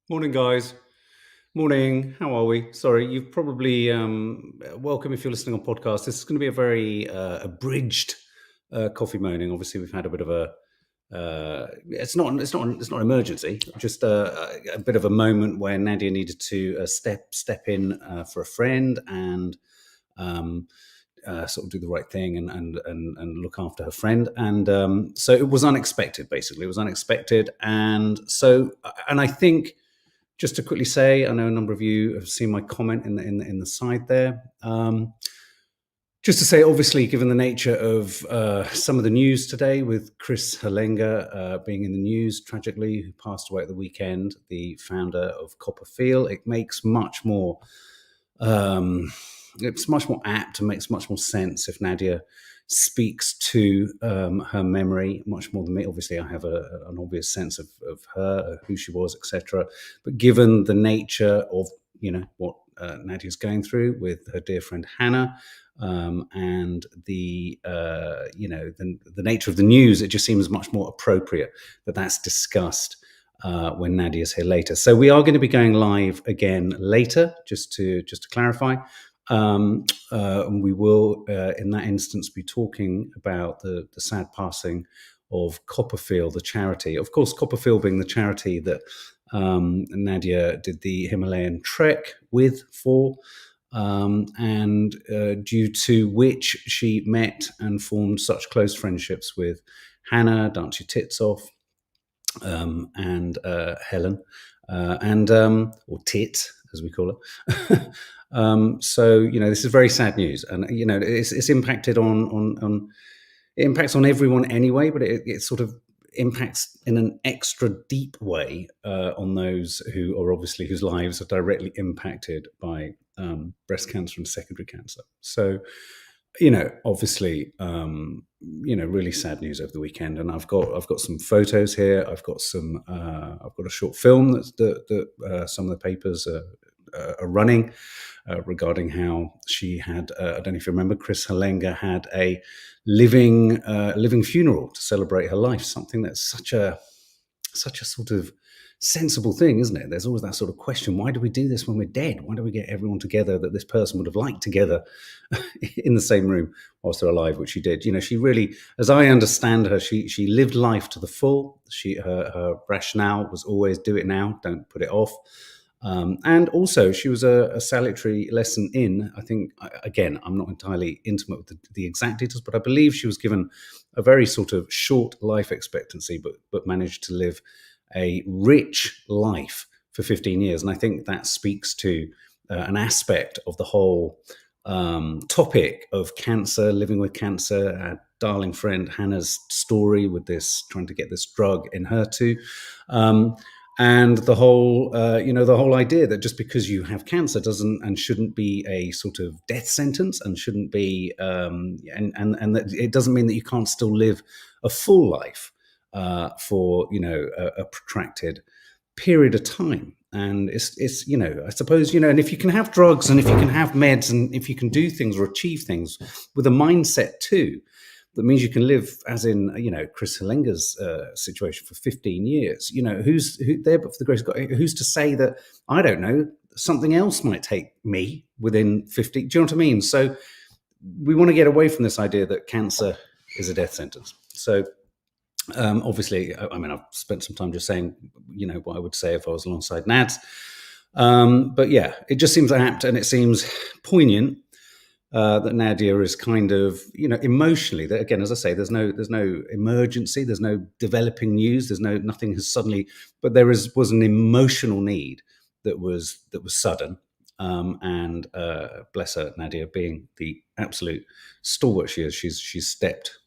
Morning, guys. Morning. How are we? Sorry, you've probably welcome if you're listening on podcast. This is going to be a very abridged coffee moaning. Obviously, we've had a bit of a. It's not an emergency. Just a bit of a moment where Nadia needed to step in for a friend and sort of do the right thing and look after her friend. And so it was unexpected. Basically, it was unexpected, and I think. Just to quickly say, I know a number of you have seen my comment in the side there. Just to say, obviously, given the nature of some of the news today, with Kris Hallenga being in the news tragically, who passed away at the weekend, the founder of COPPAFEEL'S, it makes much more. It's much more apt and makes much more sense if Nadia speaks to her memory much more than me. Obviously, I have an obvious sense of her, who she was, etc. But given the nature of what Nadia's going through with her dear friend Hannah, and the nature of the news, it just seems much more appropriate that that's discussed when Nadia's here later. So we are going to be going live again later, just to clarify. We will, in that instance, be talking about the sad passing of COPPAFEEL'S, the charity. Of course, COPPAFEEL'S being the charity that Nadia did the Himalayan trek for, and due to which she met and formed such close friendships with Hannah, Dance Your Tits Off, and Helen, or Tit, as we call her. So this is very sad news, and it's impacted on it impacts on everyone anyway, but it sort of impacts in an extra deep way on those who are obviously whose lives are directly impacted by breast cancer and secondary cancer. So obviously, really sad news over the weekend, and I've got some photos here. I've got a short film that some of the papers are running regarding how she had. I don't know if you remember, Kris Hallenga had a living funeral to celebrate her life. Something that's such a sort of sensible thing, isn't it? There's always that sort of question: why do we do this when we're dead? Why do we get everyone together that this person would have liked together in the same room whilst they're alive, which she did? She really, as I understand her, she lived life to the full. Her rationale was always do it now, don't put it off. And also, she was a salutary lesson in, I think, again, I'm not entirely intimate with the exact details, but I believe she was given a very sort of short life expectancy, but managed to live a rich life for 15 years. And I think that speaks to an aspect of the whole topic of cancer, living with cancer, our darling friend Hannah's story with this, trying to get this drug in her too. And the whole, the whole idea that just because you have cancer doesn't and shouldn't be a sort of death sentence, and shouldn't be, and that it doesn't mean that you can't still live a full life for a protracted period of time. And it's I suppose, and if you can have drugs, and if you can have meds, and if you can do things or achieve things with a mindset too, that means you can live, as in Kris Hallenga's situation, for 15 years. Who's there? But for the grace of God, who's to say that, I don't know, something else might take me within 50? Do you know what I mean? So we want to get away from this idea that cancer is a death sentence. So obviously, I mean, I've spent some time just saying, what I would say if I was alongside Nads. But yeah, it just seems apt, and it seems poignant that Nadia is kind of, emotionally. That, again, as I say, there's no emergency, there's no developing news, nothing has suddenly, but there was an emotional need that was sudden. And bless her, Nadia, being the absolute stalwart she is, she's stepped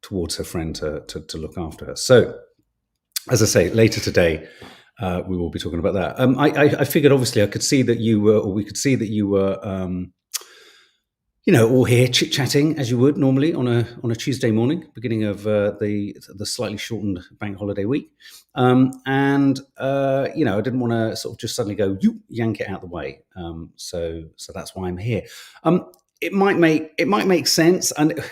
towards her friend to look after her. So, as I say, later today, we will be talking about that. I figured, obviously, I could see that you were, or we could see that you were, all here chit-chatting as you would normally on a Tuesday morning, beginning of the slightly shortened bank holiday week. And I didn't want to sort of just suddenly go, yank it out the way. So that's why I'm here. it might make sense. And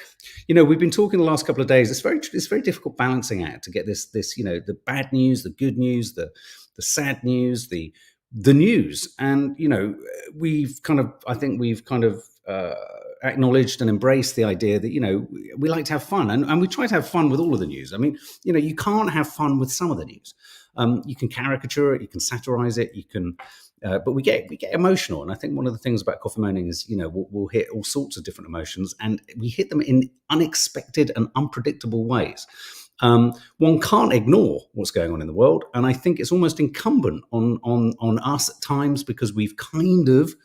we've been talking the last couple of days. It's very difficult balancing out to get this the bad news, the good news, the sad news, the news. And I think we've kind of acknowledged and embraced the idea that we like to have fun, and we try to have fun with all of the news. I mean, you can't have fun with some of the news. You can caricature it, you can satirize it, you can but we get emotional. And I think one of the things about Coffee Moaning is we'll hit all sorts of different emotions, and we hit them in unexpected and unpredictable ways. One can't ignore what's going on in the world, and I think it's almost incumbent on us at times, because we've kind of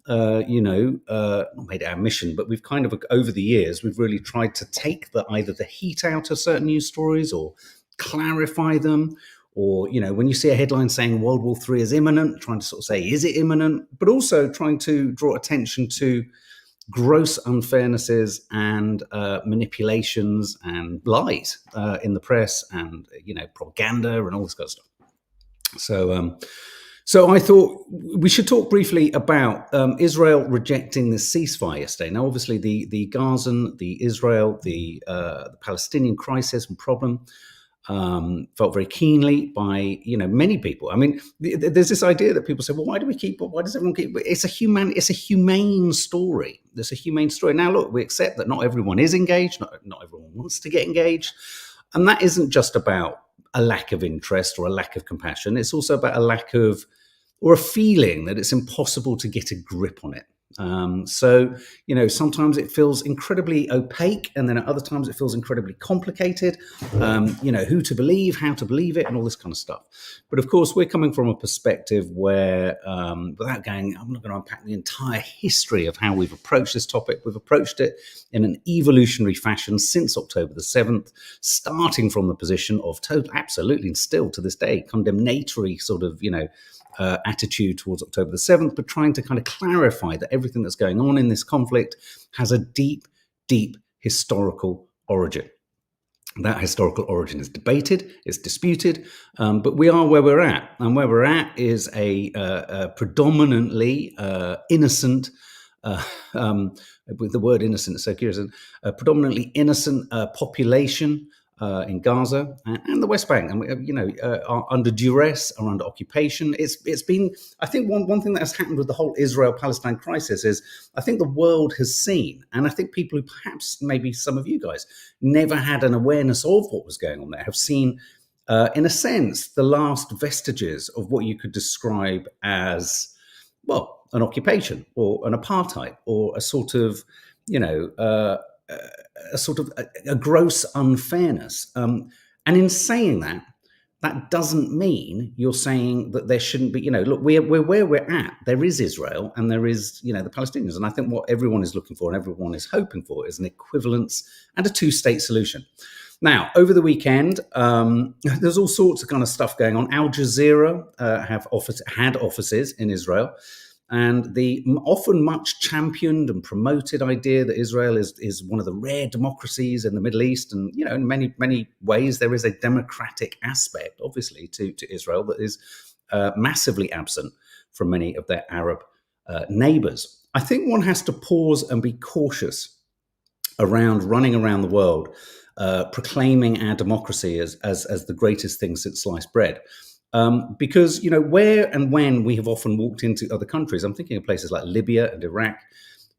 not made it our mission, but we've kind of, over the years, we've really tried to take either the heat out of certain news stories, or clarify them, or when you see a headline saying World War III is imminent, trying to sort of say, is it imminent? But also trying to draw attention to gross unfairnesses and manipulations and lies in the press, and propaganda and all this kind of stuff. So I thought we should talk briefly about Israel rejecting the ceasefire yesterday. Now, obviously, the Gazan, the Israel, the Palestinian crisis and problem felt very keenly by many people. I mean, there's this idea that people say, well, why does everyone keep? It's a humane story. There's a humane story. Now, look, we accept that not everyone is engaged. Not everyone wants to get engaged, and that isn't just about a lack of interest or a lack of compassion. It's also about a lack of, or a feeling that it's impossible to get a grip on it. Sometimes it feels incredibly opaque, and then at other times it feels incredibly complicated. Who to believe, how to believe it, and all this kind of stuff. But of course, we're coming from a perspective where, I'm not going to unpack the entire history of how we've approached this topic. We've approached it in an evolutionary fashion since October the 7th, starting from the position of absolutely, and still to this day, condemnatory sort of, attitude towards October the 7th, but trying to kind of clarify that everything that's going on in this conflict has a deep, deep historical origin. That historical origin is debated, it's disputed, but we are where we're at. And where we're at is a predominantly innocent, with the word innocent is so curious, a predominantly innocent population in Gaza and the West Bank, and are under duress, are under occupation. It's been, I think, one thing that has happened with the whole Israel-Palestine crisis is, I think the world has seen, and I think people who perhaps, maybe some of you guys, never had an awareness of what was going on there, have seen, in a sense, the last vestiges of what you could describe as, well, an occupation or an apartheid, or a sort of, a gross unfairness. And in saying that, that doesn't mean you're saying that there shouldn't be, look, we're where we're at. There is Israel and there is, the Palestinians. And I think what everyone is looking for and everyone is hoping for is an equivalence and a two-state solution. Now, over the weekend, there's all sorts of kind of stuff going on. Al Jazeera had offices in Israel. And the often much championed and promoted idea that Israel is one of the rare democracies in the Middle East, and in many ways there is a democratic aspect, obviously, to Israel that is massively absent from many of their Arab neighbors. I think one has to pause and be cautious around running around the world proclaiming our democracy as the greatest thing since sliced bread. Because, where and when we have often walked into other countries, I'm thinking of places like Libya and Iraq,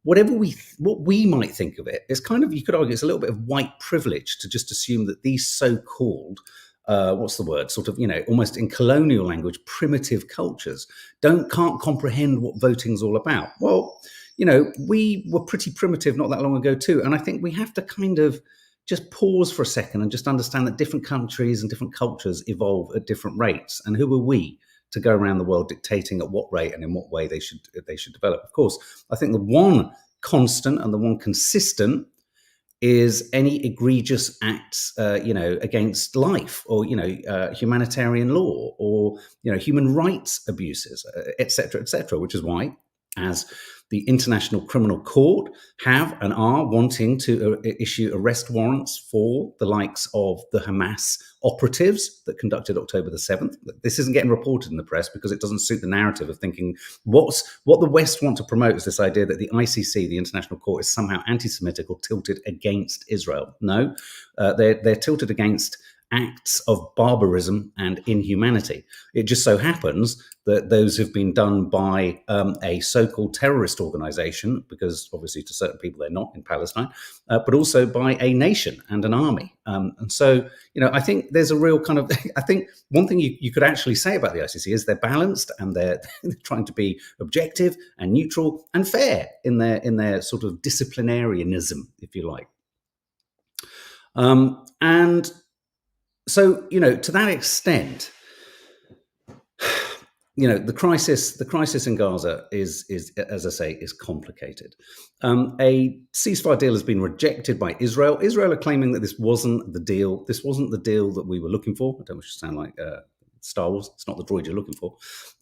what we might think of it, is kind of, you could argue, it's a little bit of white privilege to just assume that these so-called, sort of, almost in colonial language, primitive cultures can't comprehend what voting's all about. Well, we were pretty primitive not that long ago too. And I think we have to kind of just pause for a second and just understand that different countries and different cultures evolve at different rates. And who are we to go around the world dictating at what rate and in what way they should develop? Of course, I think the one constant and the one consistent is any egregious acts, against life, or humanitarian law, or human rights abuses, etc., which is why, as the International Criminal Court have and are wanting to issue arrest warrants for the likes of the Hamas operatives that conducted October the 7th. This isn't getting reported in the press because it doesn't suit the narrative of thinking what the West want to promote is this idea that the ICC, the International Court, is somehow anti-Semitic or tilted against Israel. No, they're tilted against acts of barbarism and inhumanity. It just so happens that those have been done by a so-called terrorist organization, because obviously to certain people they're not in Palestine, but also by a nation and an army. And so, I think there's a real kind of, I think one thing you could actually say about the ICC is they're balanced and they're trying to be objective and neutral and fair in their sort of disciplinarianism, if you like. And so, to that extent, the crisis in Gaza is, as I say, is complicated. A ceasefire deal has been rejected by Israel. Israel are claiming that this wasn't the deal. This wasn't the deal that we were looking for. I don't wish to sound like Star Wars. It's not the droid you're looking for.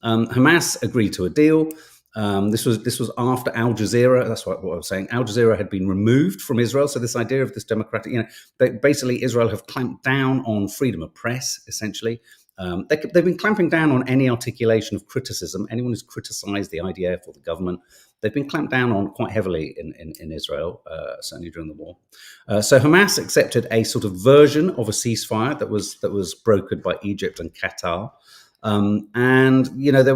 Hamas agreed to a deal. This was after Al Jazeera. That's what I was saying. Al Jazeera had been removed from Israel. So this idea of this democratic, basically Israel have clamped down on freedom of press, essentially. They've been clamping down on any articulation of criticism. Anyone who's criticized the IDF or the government, they've been clamped down on quite heavily in Israel, certainly during the war. So Hamas accepted a sort of version of a ceasefire that was brokered by Egypt and Qatar. And there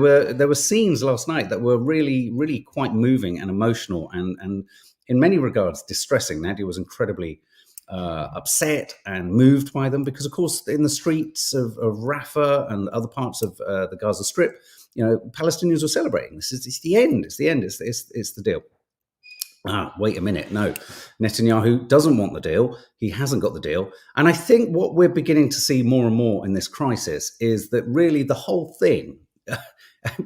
were scenes last night that were really, really quite moving and emotional and in many regards distressing. Nadia was incredibly upset and moved by them because, of course, in the streets of Rafah and other parts of the Gaza Strip, Palestinians were celebrating. It's the end. It's the end. It's the deal. Wait a minute. No, Netanyahu doesn't want the deal. He hasn't got the deal. And I think what we're beginning to see more and more in this crisis is that really the whole thing,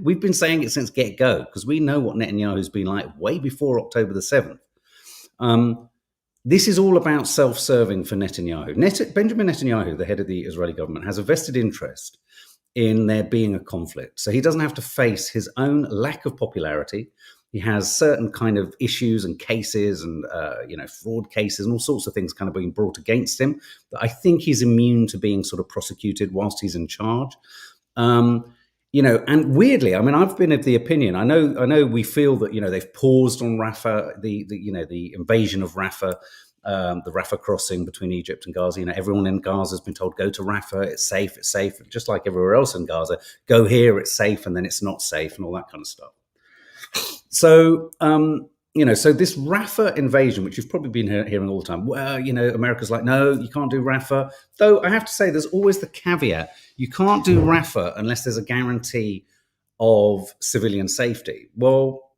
we've been saying it since get-go, because we know what Netanyahu's been like way before October the 7th. This is all about self-serving for Netanyahu. Benjamin Netanyahu, the head of the Israeli government, has a vested interest in there being a conflict. So he doesn't have to face his own lack of popularity. He has certain kind of issues and cases and, fraud cases and all sorts of things kind of being brought against him. But I think he's immune to being sort of prosecuted whilst he's in charge. And weirdly, I mean, I've been of the opinion, I know we feel that, they've paused on Rafah, the invasion of Rafah, the Rafah crossing between Egypt and Gaza. Everyone in Gaza has been told, go to Rafah, it's safe, just like everywhere else in Gaza. Go here, it's safe, and then it's not safe and all that kind of stuff. So, so this Rafah invasion, which you've probably been hearing all the time, well, America's like, no, you can't do Rafah. Though I have to say, there's always the caveat, you can't do Rafah unless there's a guarantee of civilian safety. Well,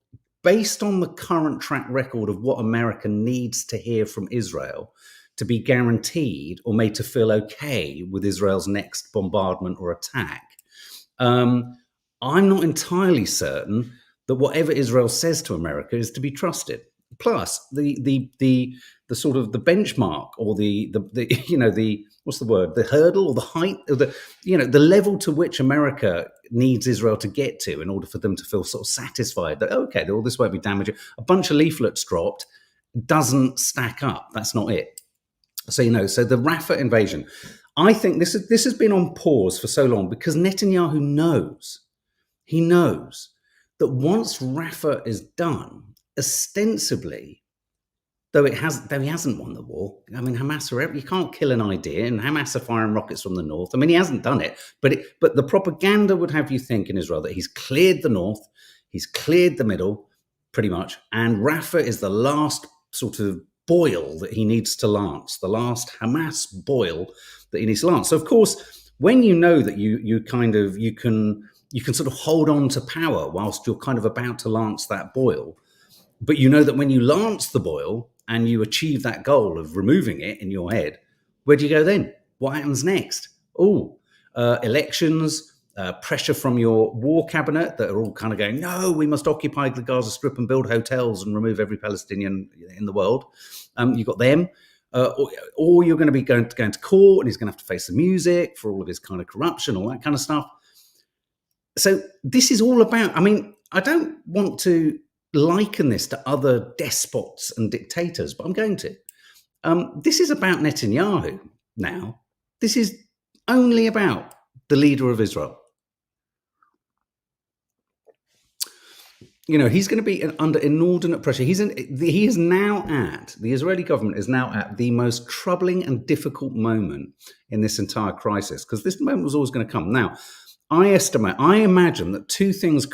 based on the current track record of what America needs to hear from Israel to be guaranteed or made to feel okay with Israel's next bombardment or attack, I'm not entirely certain that whatever Israel says to America is to be trusted. Plus, the sort of the benchmark or the what's the word? The hurdle or the height or the level to which America needs Israel to get to in order for them to feel sort of satisfied that okay, all this won't be damaging. A bunch of leaflets dropped doesn't stack up. That's not it. So so the Rafah invasion, I think this has been on pause for so long because Netanyahu knows. He knows that once Rafah is done, ostensibly, though he hasn't won the war. I mean, Hamas you can't kill an idea, and Hamas are firing rockets from the north. I mean, he hasn't done it, but the propaganda would have you think in Israel that he's cleared the north, he's cleared the middle, pretty much, and Rafah is the last sort of boil that he needs to lance, the last Hamas boil that he needs to lance. So, of course, when you know that you can sort of hold on to power whilst you're kind of about to lance that boil. But you know that when you lance the boil and you achieve that goal of removing it in your head, where do you go then? What happens next? Elections, pressure from your war cabinet that are all kind of going, no, we must occupy the Gaza Strip and build hotels and remove every Palestinian in the world. You've got them. Or you're going to be going to court and he's going to have to face the music for all of his kind of corruption, all that kind of stuff. So this is all about, I mean, I don't want to liken this to other despots and dictators, but I'm going to. This is about Netanyahu now. This is only about the leader of Israel. He's going to be under inordinate pressure. The Israeli government is now at the most troubling and difficult moment in this entire crisis, because this moment was always going to come. Now, I imagine that three things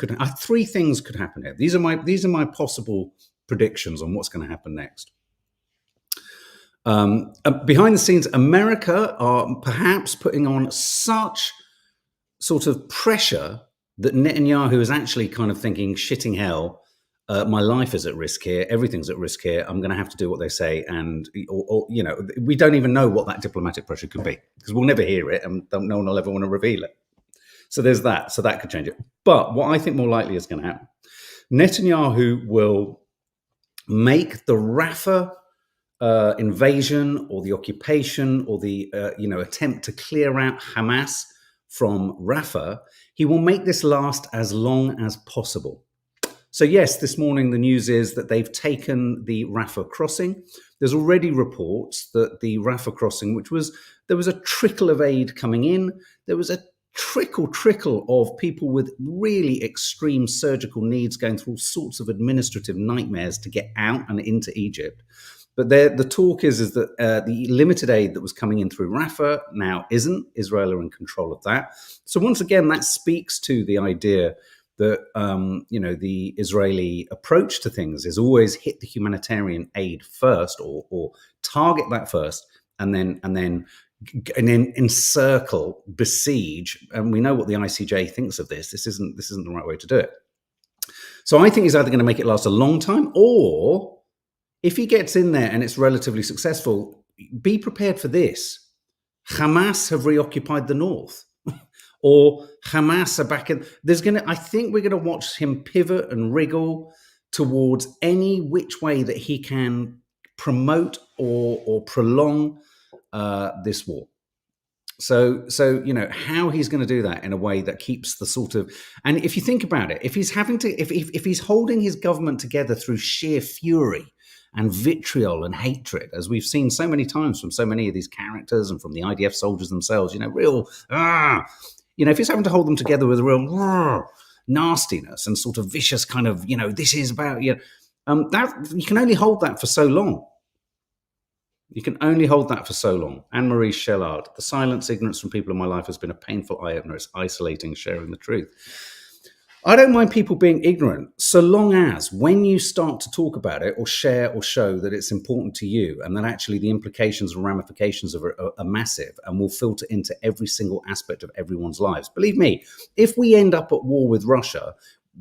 could happen here. These are my possible predictions on what's going to happen next. Behind the scenes, America are perhaps putting on such sort of pressure that Netanyahu is actually kind of thinking, shitting hell, my life is at risk here, everything's at risk here, I'm going to have to do what they say. And, we don't even know what that diplomatic pressure could be, because we'll never hear it and no one will ever want to reveal it. So there's that. So that could change it. But what I think more likely is going to happen, Netanyahu will make the Rafah invasion or the occupation or the attempt to clear out Hamas from Rafah. He will make this last as long as possible. So yes, this morning the news is that they've taken the Rafah crossing. There's already reports that the Rafah crossing, there was a trickle of aid coming in. There was a trickle of people with really extreme surgical needs going through all sorts of administrative nightmares to get out and into Egypt. But the talk is that the limited aid that was coming in through Rafah now isn't. Israel are in control of that. So once again, that speaks to the idea that the Israeli approach to things is always hit the humanitarian aid first, or target that first, and then encircle, besiege. And we know what the ICJ thinks of this. This isn't the right way to do it. So I think he's either going to make it last a long time, or if he gets in there and it's relatively successful, be prepared for this. Hamas have reoccupied the north, or Hamas are back in. I think we're going to watch him pivot and wriggle towards any which way that he can promote or prolong this war. So how he's going to do that in a way that keeps the sort of, and if you think about it, if he's holding his government together through sheer fury and vitriol and hatred, as we've seen so many times from so many of these characters and from the IDF soldiers themselves, if he's having to hold them together with real nastiness and sort of vicious kind of, this is about, that you can only hold that for so long. You can only hold that for so long. Anne-Marie Shellard, the silence, ignorance from people in my life has been a painful eye-opener. It's isolating, sharing the truth. I don't mind people being ignorant, so long as when you start to talk about it or share or show that it's important to you, and that actually the implications and ramifications are massive and will filter into every single aspect of everyone's lives. Believe me, if we end up at war with Russia,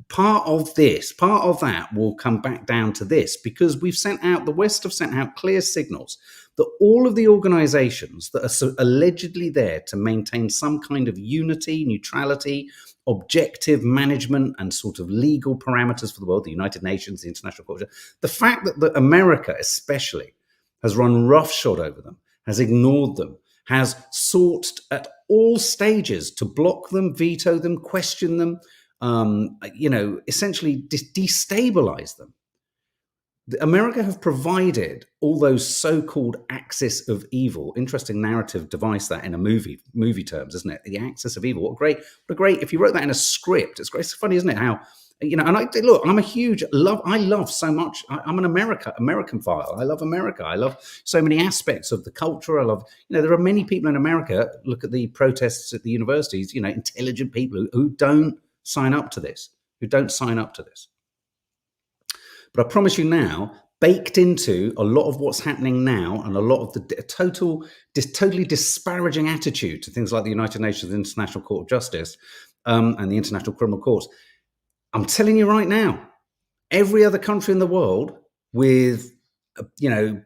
part of that will come back down to this, because the West have sent out clear signals that all of the organizations that are allegedly there to maintain some kind of unity, neutrality, objective management and sort of legal parameters for the world, the United Nations, the international culture, the fact that America especially has run roughshod over them, has ignored them, has sought at all stages to block them, veto them, question them, essentially destabilize them. America have provided all those so-called axis of evil. Interesting narrative device that in a movie terms, isn't it? The axis of evil. What a great, if you wrote that in a script, it's great. It's funny, isn't it? How, and I love so much. I'm an American file. I love America. I love so many aspects of the culture. I love, there are many people in America, look at the protests at the universities, intelligent people who don't sign up to this, But I promise you now, baked into a lot of what's happening now and a lot of the totally disparaging attitude to things like the United Nations International Court of Justice and the International Criminal Court, I'm telling you right now, every other country in the world with,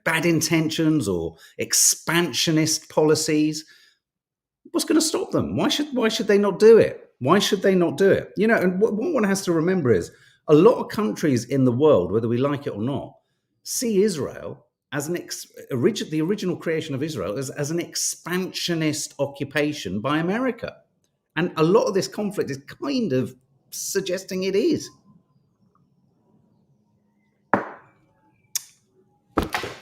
bad intentions or expansionist policies, what's going to stop them? Why should they not do it? Why should they not do it? And what one has to remember is, a lot of countries in the world, whether we like it or not, see Israel as the original creation of Israel as an expansionist occupation by America. And a lot of this conflict is kind of suggesting it is.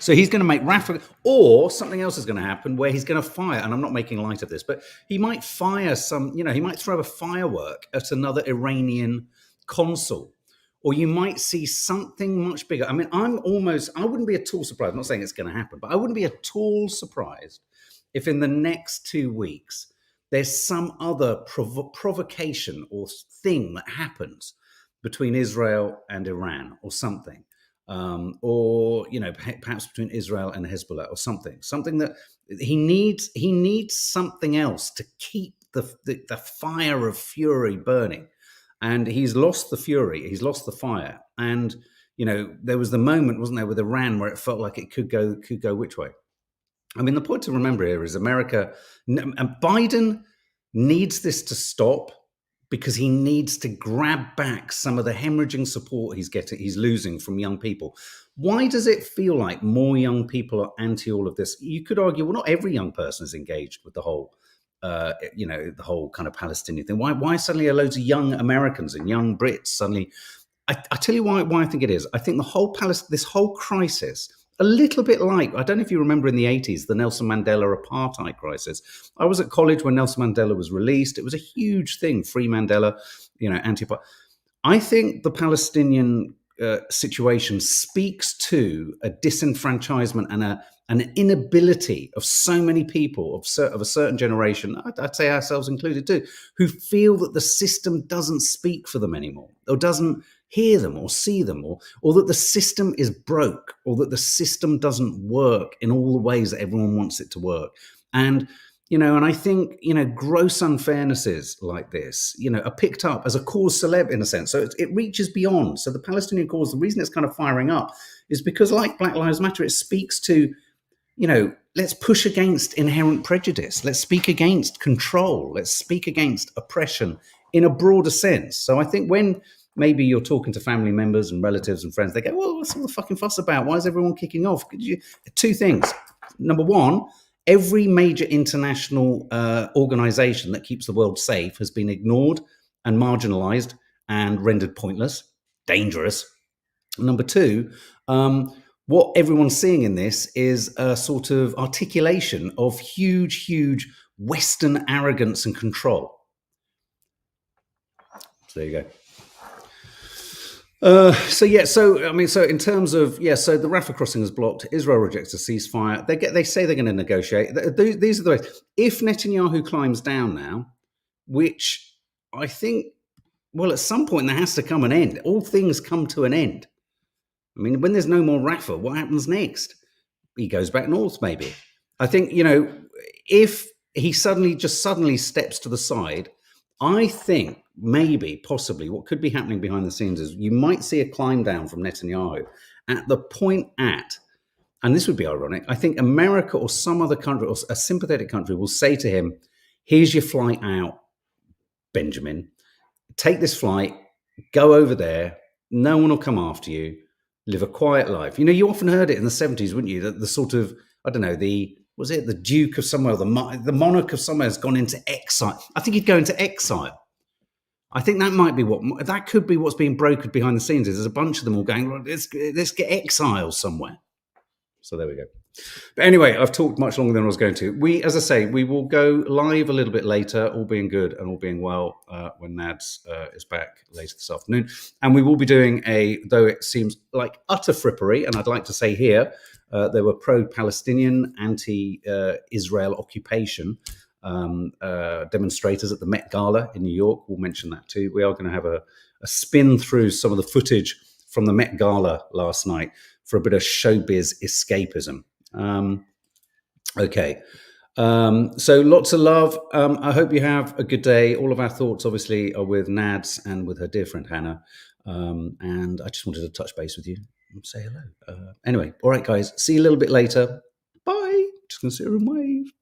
So he's going to make RAFAH, or something else is going to happen where he's going to fire, and I'm not making light of this, but he might fire he might throw a firework at another Iranian consul, or you might see something much bigger. I mean, I wouldn't be at all surprised, I'm not saying it's going to happen, but I wouldn't be at all surprised if in the next 2 weeks, there's some other provocation or thing that happens between Israel and Iran or something. Or perhaps between Israel and Hezbollah or something that he needs something else to keep the fire of fury burning, and he's lost the fury, he's lost the fire, and there was the moment, wasn't there, with Iran where it felt like it could go which way. I mean, the point to remember here is America and Biden needs this to stop, because he needs to grab back some of the hemorrhaging support he's losing from young people. Why does it feel like more young people are anti all of this? You could argue, well, not every young person is engaged with the whole, the whole kind of Palestinian thing. Why suddenly are loads of young Americans and young Brits suddenly? I tell you why I think it is. I think this whole crisis, a little bit like, I don't know if you remember in the 80s, the Nelson Mandela apartheid crisis. I was at college when Nelson Mandela was released. It was a huge thing, free Mandela, anti-apartheid. I think the Palestinian situation speaks to a disenfranchisement and an inability of so many people of a certain generation, I'd say ourselves included too, who feel that the system doesn't speak for them anymore, or doesn't hear them or see them, or that the system is broke, or that the system doesn't work in all the ways that everyone wants it to work. And and I think, gross unfairnesses like this, are picked up as a cause célèbre in a sense. So it reaches beyond. So the Palestinian cause, the reason it's kind of firing up is because, like Black Lives Matter, it speaks to, let's push against inherent prejudice. Let's speak against control. Let's speak against oppression in a broader sense. So I think when maybe you're talking to family members and relatives and friends, they go, well, what's all the fucking fuss about? Why is everyone kicking off? Two things. Number one, every major international organization that keeps the world safe has been ignored and marginalized and rendered pointless, dangerous. Number two, what everyone's seeing in this is a sort of articulation of huge, huge Western arrogance and control. So there you go. So in terms of, so the Rafah crossing is blocked. Israel rejects a ceasefire. They say they're going to negotiate. These are the ways. If Netanyahu climbs down now, which I think, well, at some point there has to come an end. All things come to an end. I mean, when there's no more Rafah, what happens next? He goes back north, maybe. I think, if he suddenly steps to the side, I think maybe, possibly, what could be happening behind the scenes is you might see a climb down from Netanyahu at the point and this would be ironic, I think America or some other country or a sympathetic country will say to him, here's your flight out, Benjamin. Take this flight, go over there, no one will come after you, live a quiet life. You often heard it in the 70s, wouldn't you? That the sort of, I don't know, the Duke of somewhere, the monarch of somewhere has gone into exile. I think he'd go into exile. I think that could be what's being brokered behind the scenes. Is there's a bunch of them all going, let's get exiled somewhere. So there we go. But anyway, I've talked much longer than I was going to. As I say, we will go live a little bit later, all being good and all being well, when Nads is back later this afternoon. And we will be doing though it seems like utter frippery, and I'd like to say here, there were pro-Palestinian, anti-Israel occupation demonstrators at the Met Gala in New York. We'll mention that too. We are going to have a spin through some of the footage from the Met Gala last night for a bit of showbiz escapism. Okay. So lots of love. I hope you have a good day. All of our thoughts obviously are with Nads and with her dear friend Hannah. And I just wanted to touch base with you and say hello. Anyway, all right, guys. See you a little bit later. Bye. Just going to sit here and wave.